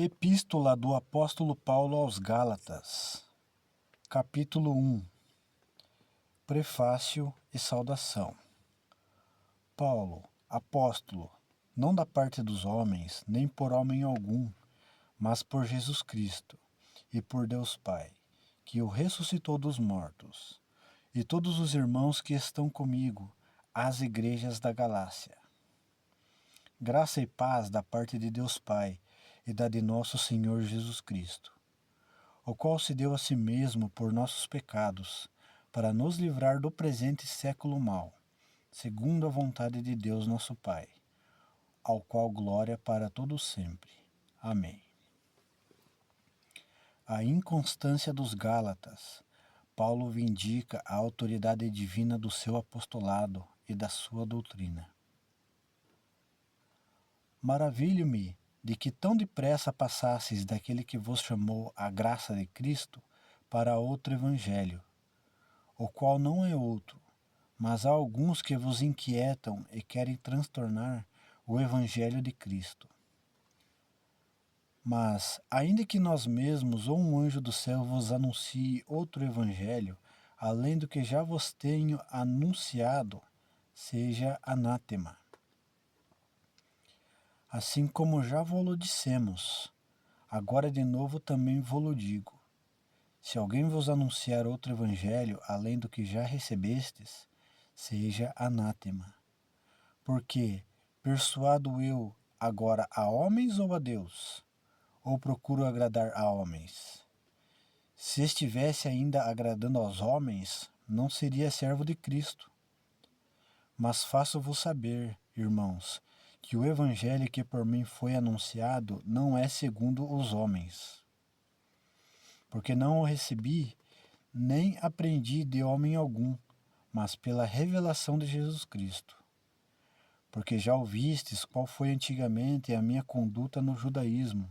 Epístola do Apóstolo Paulo aos Gálatas, capítulo 1. Prefácio e saudação. Paulo, apóstolo, não da parte dos homens, nem por homem algum, mas por Jesus Cristo e por Deus Pai, que o ressuscitou dos mortos, e todos os irmãos que estão comigo, às igrejas da Galácia. Graça e paz da parte de Deus Pai e da de nosso Senhor Jesus Cristo, o qual se deu a si mesmo por nossos pecados, para nos livrar do presente século mau, segundo a vontade de Deus nosso Pai, ao qual glória para todos sempre. Amém. A inconstância dos Gálatas. Paulo vindica a autoridade divina do seu apostolado e da sua doutrina. Maravilho-me de que tão depressa passasseis daquele que vos chamou a graça de Cristo para outro evangelho, o qual não é outro, mas há alguns que vos inquietam e querem transtornar o evangelho de Cristo. Mas, ainda que nós mesmos ou um anjo do céu vos anuncie outro evangelho, além do que já vos tenho anunciado, seja anátema. Assim como já vô-lo dissemos, agora de novo também vô-lo digo. Se alguém vos anunciar outro evangelho além do que já recebestes, seja anátema. Porque persuado eu agora a homens ou a Deus? Ou procuro agradar a homens? Se estivesse ainda agradando aos homens, não seria servo de Cristo. Mas faço-vos saber, irmãos, que o evangelho que por mim foi anunciado não é segundo os homens. Porque não o recebi, nem aprendi de homem algum, mas pela revelação de Jesus Cristo. Porque já ouvistes qual foi antigamente a minha conduta no judaísmo,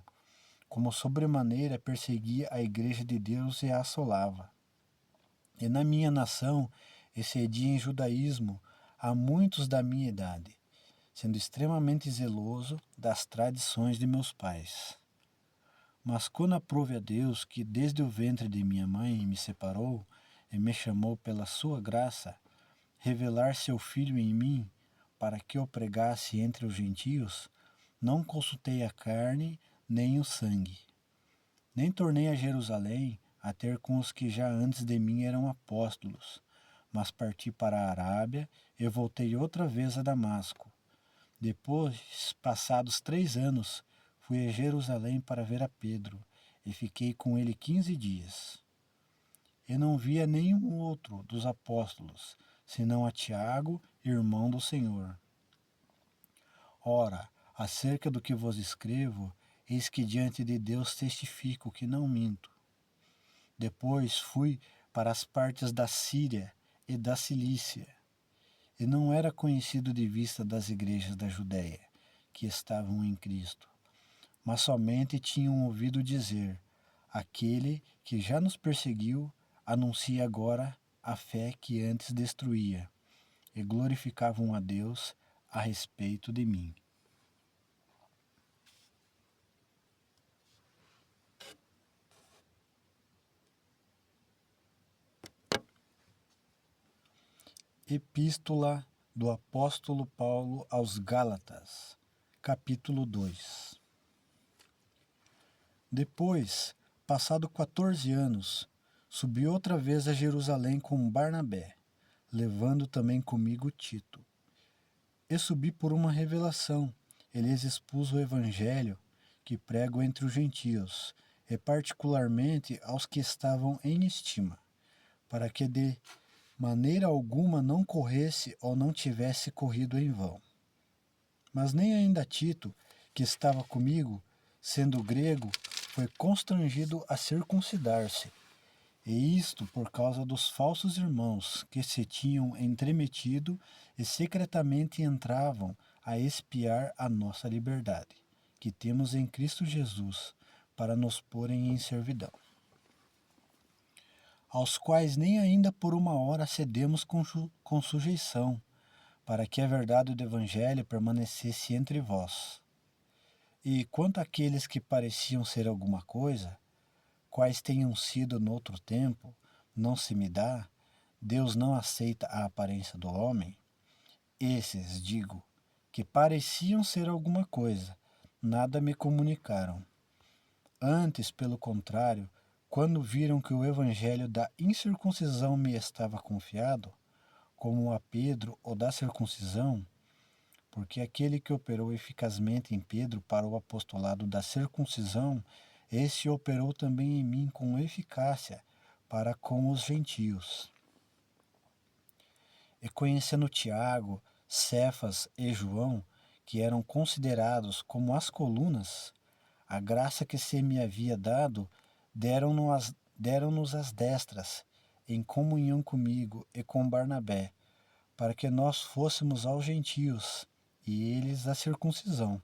como sobremaneira perseguia a igreja de Deus e a assolava. E na minha nação excedia em judaísmo a muitos da minha idade, sendo extremamente zeloso das tradições de meus pais. Mas quando aprove a Deus, que desde o ventre de minha mãe me separou e me chamou pela sua graça, revelar seu Filho em mim, para que eu pregasse entre os gentios, não consultei a carne nem o sangue. Nem tornei a Jerusalém a ter com os que já antes de mim eram apóstolos, mas parti para a Arábia e voltei outra vez a Damasco. Depois, passados 3 anos, fui a Jerusalém para ver a Pedro, e fiquei com ele 15 dias. E não via nenhum outro dos apóstolos, senão a Tiago, irmão do Senhor. Ora, acerca do que vos escrevo, eis que diante de Deus testifico que não minto. Depois fui para as partes da Síria e da Cilícia, e não era conhecido de vista das igrejas da Judéia, que estavam em Cristo, mas somente tinham ouvido dizer: aquele que já nos perseguiu anuncia agora a fé que antes destruía, e glorificavam a Deus a respeito de mim. Epístola do Apóstolo Paulo aos Gálatas, capítulo 2. Depois, passado 14 anos, subi outra vez a Jerusalém com Barnabé, levando também comigo Tito. E subi por uma revelação, e lhes expus o evangelho que prego entre os gentios, e particularmente aos que estavam em estima, para que de maneira alguma não corresse ou não tivesse corrido em vão. Mas nem ainda Tito, que estava comigo, sendo grego, foi constrangido a circuncidar-se, e isto por causa dos falsos irmãos que se tinham entremetido e secretamente entravam a espiar a nossa liberdade, que temos em Cristo Jesus, para nos porem em servidão. Aos quais nem ainda por uma hora cedemos com sujeição, para que a verdade do Evangelho permanecesse entre vós. E quanto àqueles que pareciam ser alguma coisa, quais tenham sido noutro tempo, não se me dá, Deus não aceita a aparência do homem. Esses, digo, que pareciam ser alguma coisa, nada me comunicaram. Antes, pelo contrário, quando viram que o evangelho da incircuncisão me estava confiado, como a Pedro o da circuncisão, porque aquele que operou eficazmente em Pedro para o apostolado da circuncisão, esse operou também em mim com eficácia para com os gentios. E conhecendo Tiago, Cefas e João, que eram considerados como as colunas, a graça que se me havia dado deram-nos as destras, em comunhão comigo e com Barnabé, para que nós fôssemos aos gentios, e eles a circuncisão,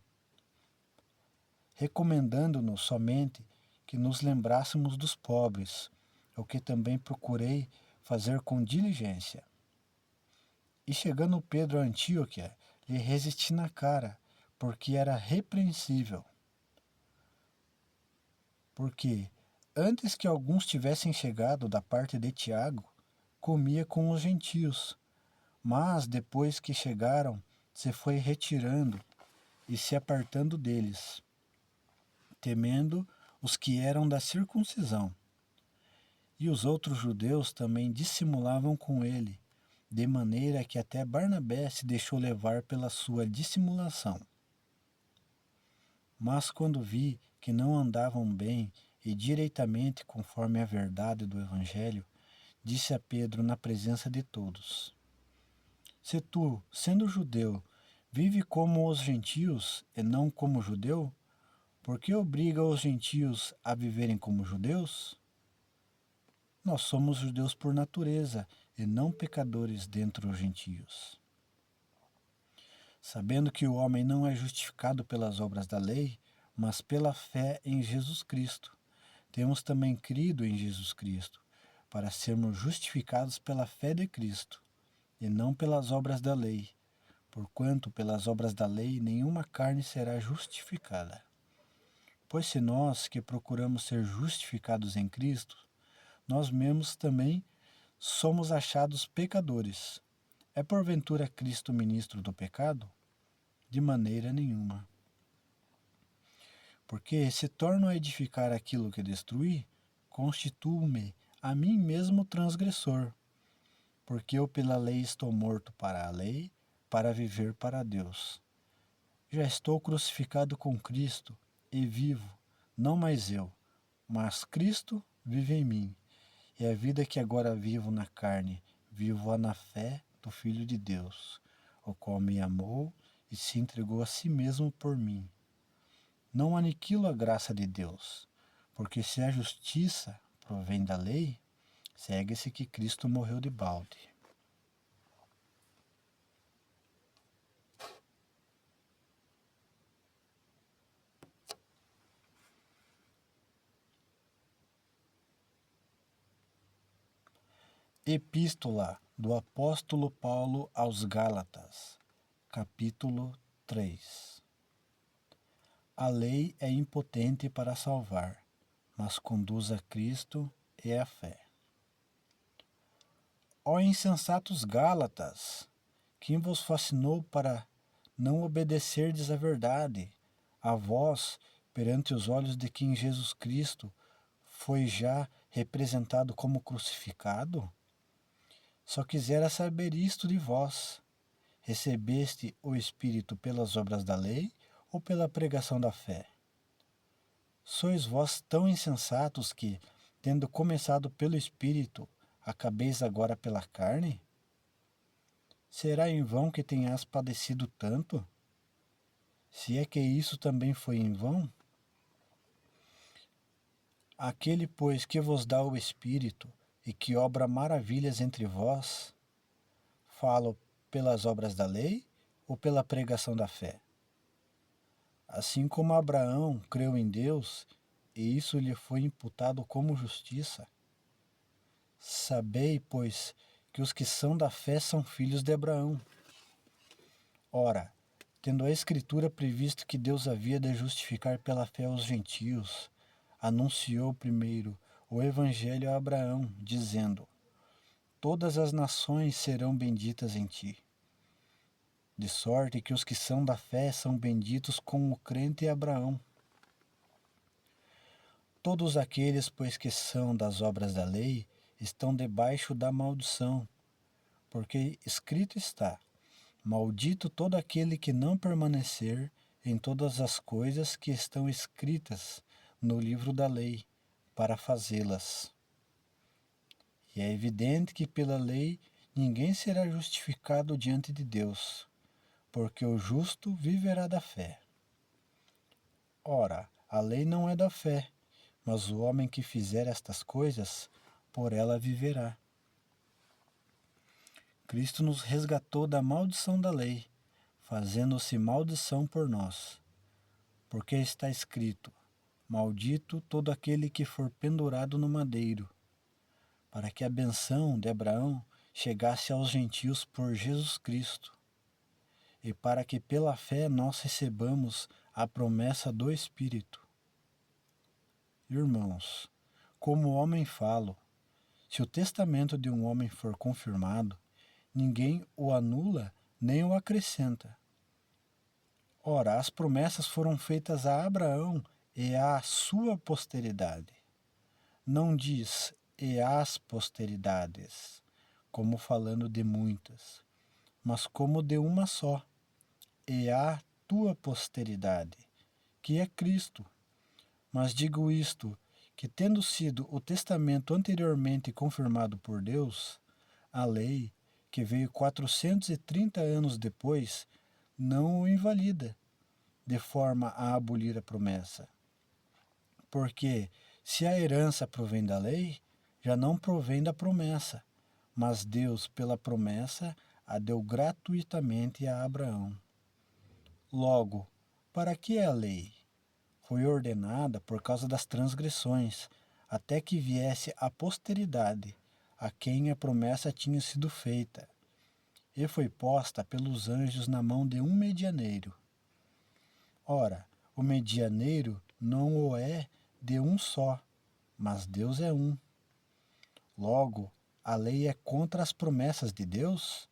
recomendando-nos somente que nos lembrássemos dos pobres, o que também procurei fazer com diligência. E chegando Pedro a Antioquia, lhe resisti na cara, porque era repreensível. Porque, antes que alguns tivessem chegado da parte de Tiago, comia com os gentios, mas depois que chegaram, se foi retirando e se apartando deles, temendo os que eram da circuncisão. E os outros judeus também dissimulavam com ele, de maneira que até Barnabé se deixou levar pela sua dissimulação. Mas quando vi que não andavam bem e direitamente conforme a verdade do Evangelho, disse a Pedro na presença de todos: Se tu, sendo judeu, vive como os gentios e não como judeu, por que obriga os gentios a viverem como judeus? Nós somos judeus por natureza e não pecadores dentre os gentios. Sabendo que o homem não é justificado pelas obras da lei, mas pela fé em Jesus Cristo. Temos também crido em Jesus Cristo, para sermos justificados pela fé de Cristo, e não pelas obras da lei, porquanto pelas obras da lei nenhuma carne será justificada. Pois se nós que procuramos ser justificados em Cristo, nós mesmos também somos achados pecadores. É porventura Cristo ministro do pecado? De maneira nenhuma. Porque se torno a edificar aquilo que destruí, constituo-me a mim mesmo transgressor, porque eu pela lei estou morto para a lei, para viver para Deus. Já estou crucificado com Cristo e vivo, não mais eu, mas Cristo vive em mim. E a vida que agora vivo na carne, vivo-a na fé do Filho de Deus, o qual me amou e se entregou a si mesmo por mim. Não aniquilo a graça de Deus, porque se a justiça provém da lei, segue-se que Cristo morreu de balde. Epístola do Apóstolo Paulo aos Gálatas, capítulo 3. A lei é impotente para salvar, mas conduz a Cristo e à fé. Ó insensatos Gálatas, quem vos fascinou para não obedecerdes à verdade, a vós, perante os olhos de quem Jesus Cristo foi já representado como crucificado? Só quisera saber isto de vós: recebeste o Espírito pelas obras da lei ou pela pregação da fé? Sois vós tão insensatos que, tendo começado pelo Espírito, acabeis agora pela carne? Será em vão que tenhas padecido tanto? Se é que isso também foi em vão? Aquele, pois, que vos dá o Espírito e que obra maravilhas entre vós, fala pelas obras da lei ou pela pregação da fé? Assim como Abraão creu em Deus, e isso lhe foi imputado como justiça. Sabei, pois, que os que são da fé são filhos de Abraão. Ora, tendo a Escritura previsto que Deus havia de justificar pela fé os gentios, anunciou primeiro o Evangelho a Abraão, dizendo: todas as nações serão benditas em ti. De sorte que os que são da fé são benditos com o crente Abraão. Todos aqueles, pois, que são das obras da lei, estão debaixo da maldição, porque escrito está: maldito todo aquele que não permanecer em todas as coisas que estão escritas no livro da lei, para fazê-las. E é evidente que pela lei ninguém será justificado diante de Deus, porque o justo viverá da fé. Ora, a lei não é da fé, mas o homem que fizer estas coisas, por ela viverá. Cristo nos resgatou da maldição da lei, fazendo-se maldição por nós. Porque está escrito: maldito todo aquele que for pendurado no madeiro, para que a benção de Abraão chegasse aos gentios por Jesus Cristo, e para que pela fé nós recebamos a promessa do Espírito. Irmãos, como homem falo, se o testamento de um homem for confirmado, ninguém o anula nem o acrescenta. Ora, as promessas foram feitas a Abraão e à sua posteridade. Não diz e às posteridades, como falando de muitas, mas como de uma só, e à tua posteridade, que é Cristo. Mas digo isto, que tendo sido o testamento anteriormente confirmado por Deus, a lei, que veio 430 anos depois, não o invalida, de forma a abolir a promessa. Porque, se a herança provém da lei, já não provém da promessa, mas Deus, pela promessa, a deu gratuitamente a Abraão. Logo, para que é a lei? Foi ordenada por causa das transgressões, até que viesse a posteridade, a quem a promessa tinha sido feita, e foi posta pelos anjos na mão de um medianeiro. Ora, o medianeiro não o é de um só, mas Deus é um. Logo, a lei é contra as promessas de Deus?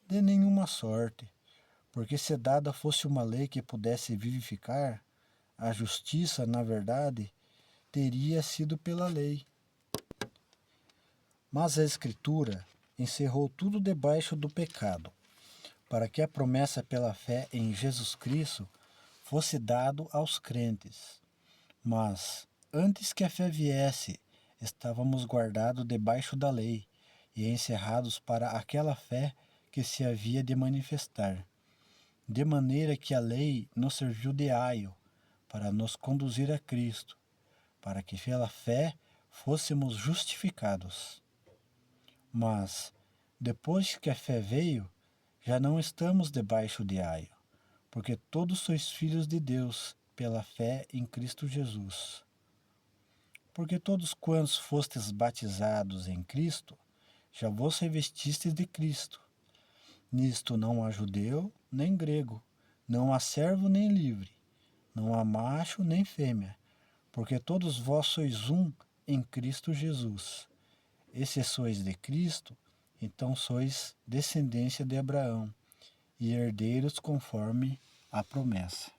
De nenhuma sorte, porque se dada fosse uma lei que pudesse vivificar, a justiça, na verdade, teria sido pela lei. Mas a Escritura encerrou tudo debaixo do pecado, para que a promessa pela fé em Jesus Cristo fosse dado aos crentes. Mas, antes que a fé viesse, estávamos guardados debaixo da lei e encerrados para aquela fé que se havia de manifestar. De maneira que a lei nos serviu de aio para nos conduzir a Cristo, para que pela fé fôssemos justificados. Mas, depois que a fé veio, já não estamos debaixo de aio, porque todos sois filhos de Deus pela fé em Cristo Jesus. Porque todos quantos fostes batizados em Cristo, já vos revestistes de Cristo. Nisto não há judeu nem grego, não há servo nem livre, não há macho nem fêmea, porque todos vós sois um em Cristo Jesus. E se sois de Cristo, então sois descendência de Abraão e herdeiros conforme a promessa.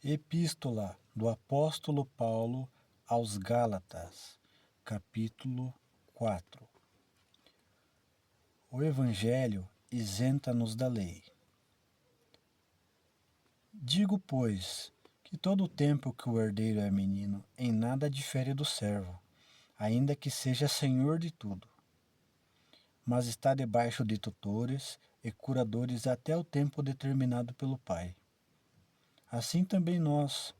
Epístola do Apóstolo Paulo aos Gálatas, capítulo 4. O Evangelho isenta-nos da lei. Digo, pois, que todo o tempo que o herdeiro é menino, em nada difere do servo, ainda que seja senhor de tudo, mas está debaixo de tutores e curadores até o tempo determinado pelo Pai. Assim também nós,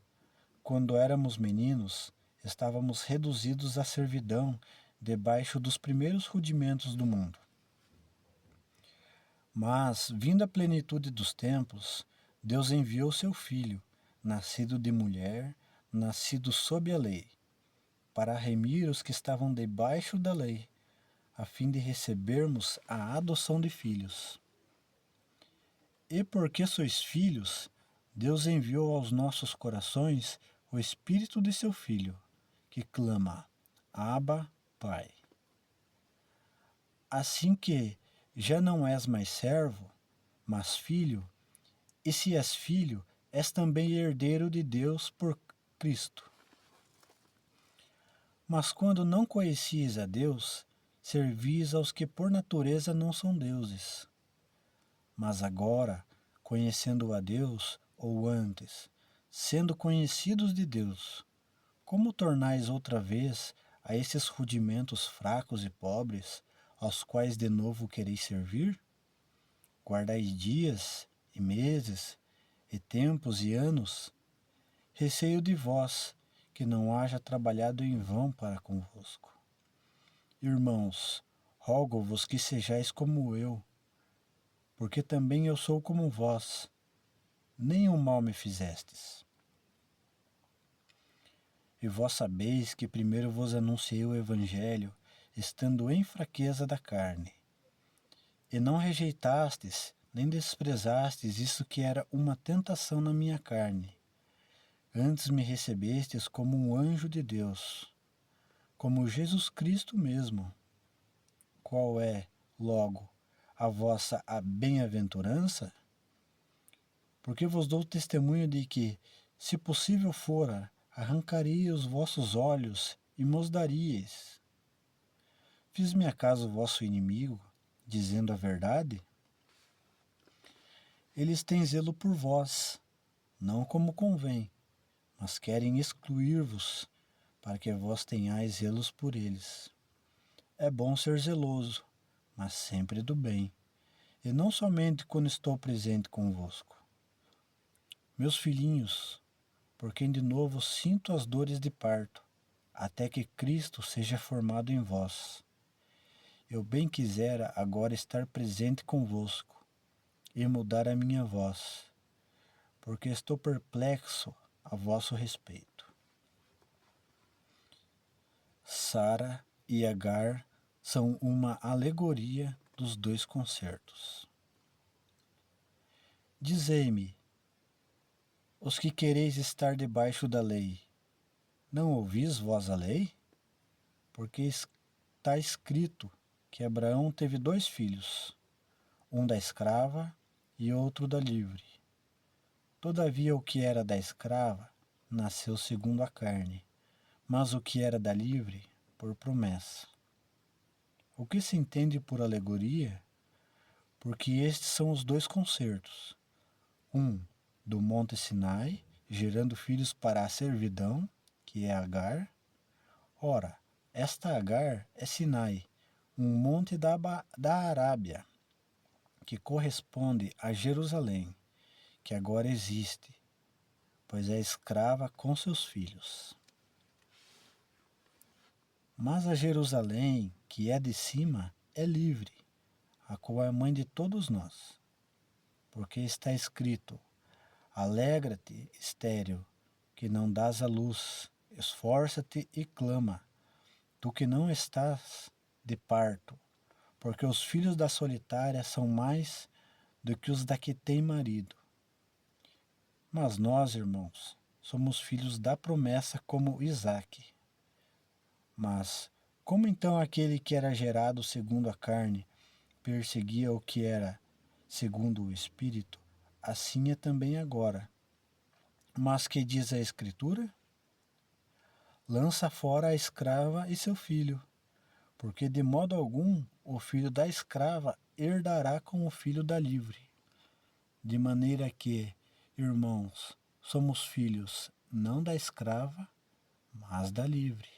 quando éramos meninos, estávamos reduzidos à servidão debaixo dos primeiros rudimentos do mundo. Mas, vindo a plenitude dos tempos, Deus enviou seu Filho, nascido de mulher, nascido sob a lei, para remir os que estavam debaixo da lei, a fim de recebermos a adoção de filhos. E porque sois filhos, Deus enviou aos nossos corações o Espírito de seu Filho, que clama: Abba, Pai. Assim que já não és mais servo, mas filho, e se és filho, és também herdeiro de Deus por Cristo. Mas quando não conhecias a Deus, servis aos que por natureza não são deuses. Mas agora, conhecendo a Deus, ou antes, sendo conhecidos de Deus, como tornais outra vez a esses rudimentos fracos e pobres, aos quais de novo quereis servir? Guardais dias e meses, e tempos e anos? Receio de vós, que não haja trabalhado em vão para convosco. Irmãos, rogo-vos que sejais como eu, porque também eu sou como vós. Nenhum mal me fizestes. E vós sabeis que primeiro vos anunciei o Evangelho, estando em fraqueza da carne. E não rejeitastes, nem desprezastes isso que era uma tentação na minha carne. Antes me recebestes como um anjo de Deus, como Jesus Cristo mesmo. Qual é, logo, a vossa bem-aventurança? Porque vos dou testemunho de que, se possível fora, arrancaria os vossos olhos e mos daríeis. Fiz-me acaso vosso inimigo, dizendo a verdade? Eles têm zelo por vós, não como convém, mas querem excluir-vos, para que vós tenhais zelos por eles. É bom ser zeloso, mas sempre do bem, e não somente quando estou presente convosco. Meus filhinhos, por quem de novo sinto as dores de parto, até que Cristo seja formado em vós. Eu bem quisera agora estar presente convosco e mudar a minha voz, porque estou perplexo a vosso respeito. Sara e Agar são uma alegoria dos dois concertos. Dizei-me, os que quereis estar debaixo da lei, não ouvis vós a lei? Porque está escrito que Abraão teve 2 filhos, um da escrava e outro da livre. Todavia o que era da escrava nasceu segundo a carne, mas o que era da livre, por promessa. O que se entende por alegoria? Porque estes são os 2 concertos. Um, do monte Sinai, gerando filhos para a servidão, que é Agar. Ora, esta Agar é Sinai, um monte da Arábia, que corresponde a Jerusalém, que agora existe, pois é escrava com seus filhos. Mas a Jerusalém, que é de cima, é livre, a qual é mãe de todos nós. Porque está escrito: Alegra-te, estéril, que não dás à luz, esforça-te e clama, tu que não estás de parto, porque os filhos da solitária são mais do que os da que tem marido. Mas nós, irmãos, somos filhos da promessa como Isaque. Mas como então aquele que era gerado segundo a carne perseguia o que era segundo o Espírito, assim é também agora. Mas que diz a Escritura? Lança fora a escrava e seu filho, porque de modo algum o filho da escrava herdará com o filho da livre. De maneira que, irmãos, somos filhos não da escrava, mas da livre.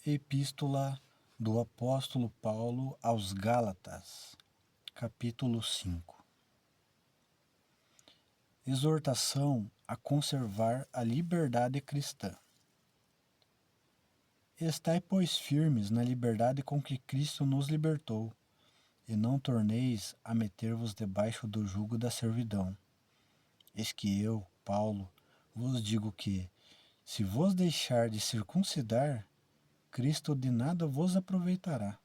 Epístola do apóstolo Paulo aos Gálatas, Capítulo 5. Exortação a conservar a liberdade cristã. Estai, pois, firmes na liberdade com que Cristo nos libertou, e não torneis a meter-vos debaixo do jugo da servidão. Eis que eu, Paulo, vos digo que, se vos deixar de circuncidar, Cristo de nada vos aproveitará.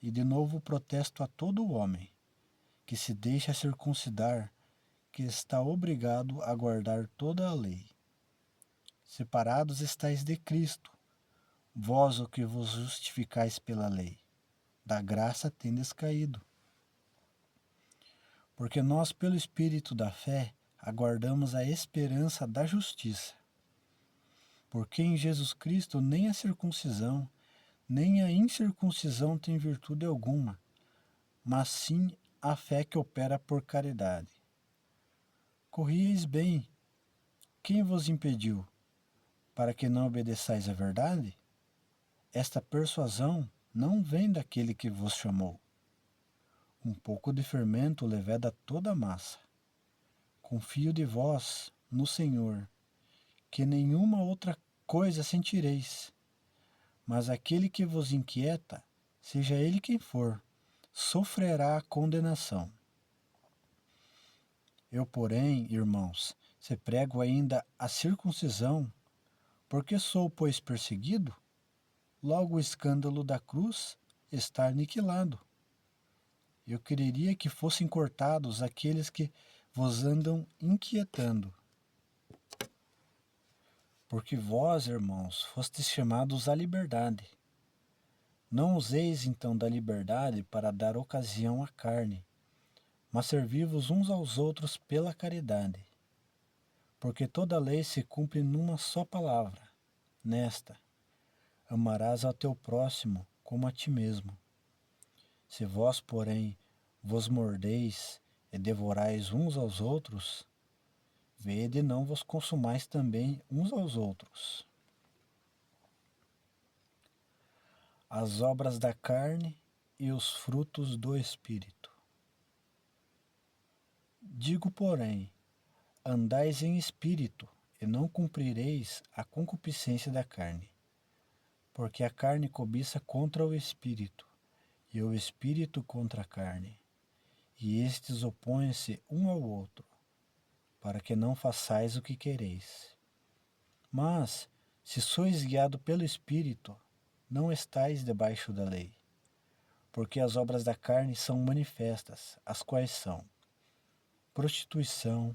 E de novo protesto a todo o homem que se deixa circuncidar, que está obrigado a guardar toda a lei. Separados estáis de Cristo, vós o que vos justificais pela lei, da graça tendes caído. Porque nós, pelo Espírito da fé, aguardamos a esperança da justiça. Porque em Jesus Cristo nem a circuncisão, nem a incircuncisão tem virtude alguma, mas sim a fé que opera por caridade. Corrieis bem, quem vos impediu, para que não obedeçais à verdade? Esta persuasão não vem daquele que vos chamou. Um pouco de fermento leveda toda a massa. Confio de vós no Senhor, que nenhuma outra coisa sentireis. Mas aquele que vos inquieta, seja ele quem for, sofrerá a condenação. Eu, porém, irmãos, se prego ainda a circuncisão, porque sou, pois, perseguido, logo o escândalo da cruz está aniquilado. Eu quereria que fossem cortados aqueles que vos andam inquietando. Porque vós, irmãos, fostes chamados à liberdade. Não useis então da liberdade para dar ocasião à carne, mas servi-vos uns aos outros pela caridade. Porque toda a lei se cumpre numa só palavra, nesta: amarás ao teu próximo como a ti mesmo. Se vós, porém, vos mordeis e devorais uns aos outros, vede não vos consumais também uns aos outros. As obras da carne e os frutos do Espírito. Digo, porém, andais em espírito, e não cumprireis a concupiscência da carne. Porque a carne cobiça contra o espírito, e o espírito contra a carne. E estes opõem-se um ao outro, para que não façais o que quereis. Mas, se sois guiado pelo Espírito, não estáis debaixo da lei. Porque as obras da carne são manifestas, as quais são prostituição,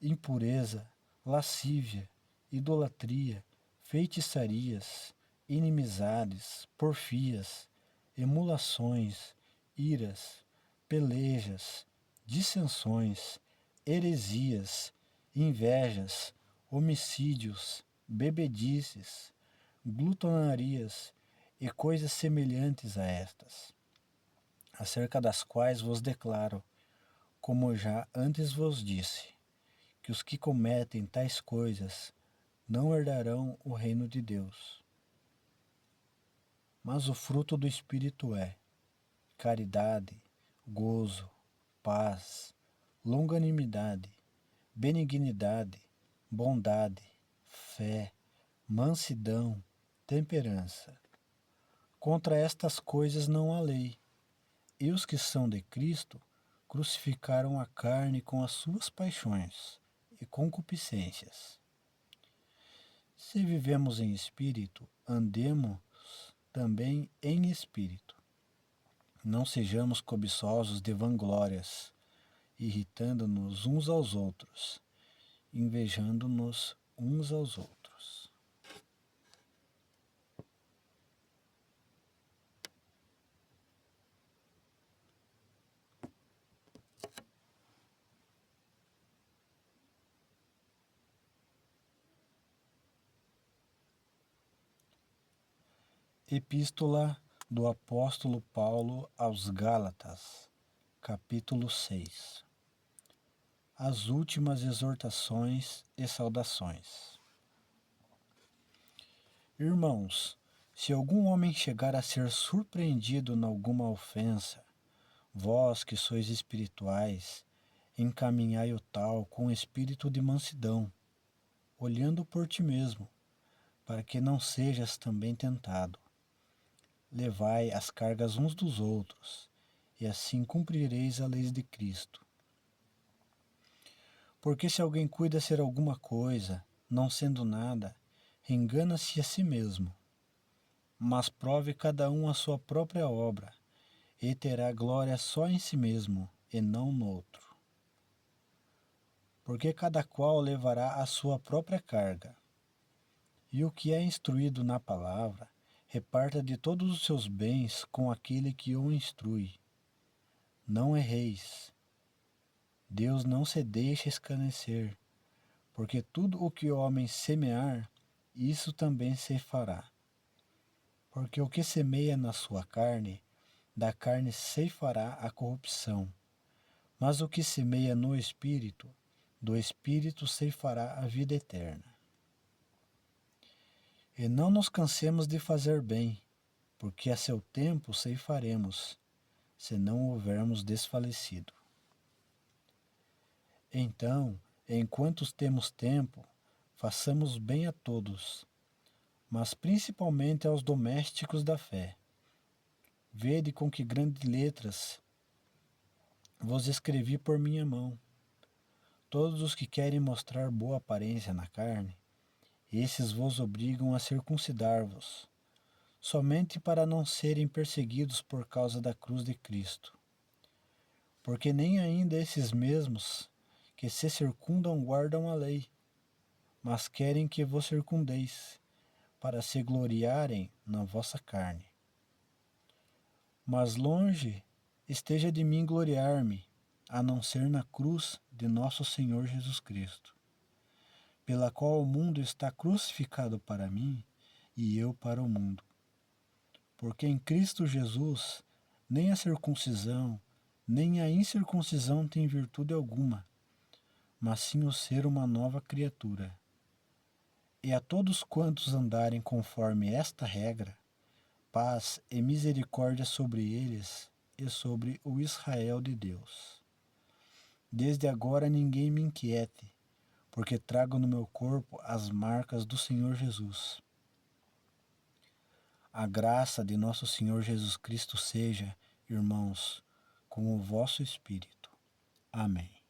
impureza, lascívia, idolatria, feitiçarias, inimizades, porfias, emulações, iras, pelejas, dissensões, heresias, invejas, homicídios, bebedices, glutonarias e coisas semelhantes a estas, acerca das quais vos declaro, como já antes vos disse, que os que cometem tais coisas não herdarão o reino de Deus. Mas o fruto do Espírito é caridade, gozo, paz, longanimidade, benignidade, bondade, fé, mansidão, temperança. Contra estas coisas não há lei. E os que são de Cristo crucificaram a carne com as suas paixões e concupiscências. Se vivemos em espírito, andemos também em espírito. Não sejamos cobiçosos de vanglórias, irritando-nos uns aos outros, invejando-nos uns aos outros. Epístola do Apóstolo Paulo aos Gálatas, capítulo 6. As últimas exortações e saudações. Irmãos, se algum homem chegar a ser surpreendido em alguma ofensa, Vós que sois espirituais, encaminhai o tal com espírito de mansidão, olhando por ti mesmo, para que não sejas também tentado. Levai as cargas uns dos outros, e assim cumprireis a lei de Cristo. Porque se alguém cuida ser alguma coisa, não sendo nada, engana-se a si mesmo. Mas prove cada um a sua própria obra, e terá glória só em si mesmo, e não no outro. Porque cada qual levará a sua própria carga. E o que é instruído na palavra, reparta de todos os seus bens com aquele que o instrui. Não erreis. Deus não se deixa escarnecer, porque tudo o que o homem semear, isso também se fará. Porque o que semeia na sua carne, da carne ceifará a corrupção, mas o que semeia no Espírito, do Espírito ceifará a vida eterna. E não nos cansemos de fazer bem, porque a seu tempo ceifaremos, se não houvermos desfalecido. Então, enquanto temos tempo, façamos bem a todos, mas principalmente aos domésticos da fé. Vede com que grandes letras vos escrevi por minha mão. Todos os que querem mostrar boa aparência na carne, esses vos obrigam a circuncidar-vos, somente para não serem perseguidos por causa da cruz de Cristo. Porque nem ainda esses mesmos que se circundam guardam a lei, mas querem que vos circundeis, para se gloriarem na vossa carne. Mas longe esteja de mim gloriar-me, a não ser na cruz de nosso Senhor Jesus Cristo, pela qual o mundo está crucificado para mim e eu para o mundo. Porque em Cristo Jesus nem a circuncisão, nem a incircuncisão tem virtude alguma, mas sim o ser uma nova criatura. E a todos quantos andarem conforme esta regra, paz e misericórdia sobre eles e sobre o Israel de Deus. Desde agora ninguém me inquiete, porque trago no meu corpo as marcas do Senhor Jesus. A graça de nosso Senhor Jesus Cristo seja, irmãos, com o vosso espírito. Amém.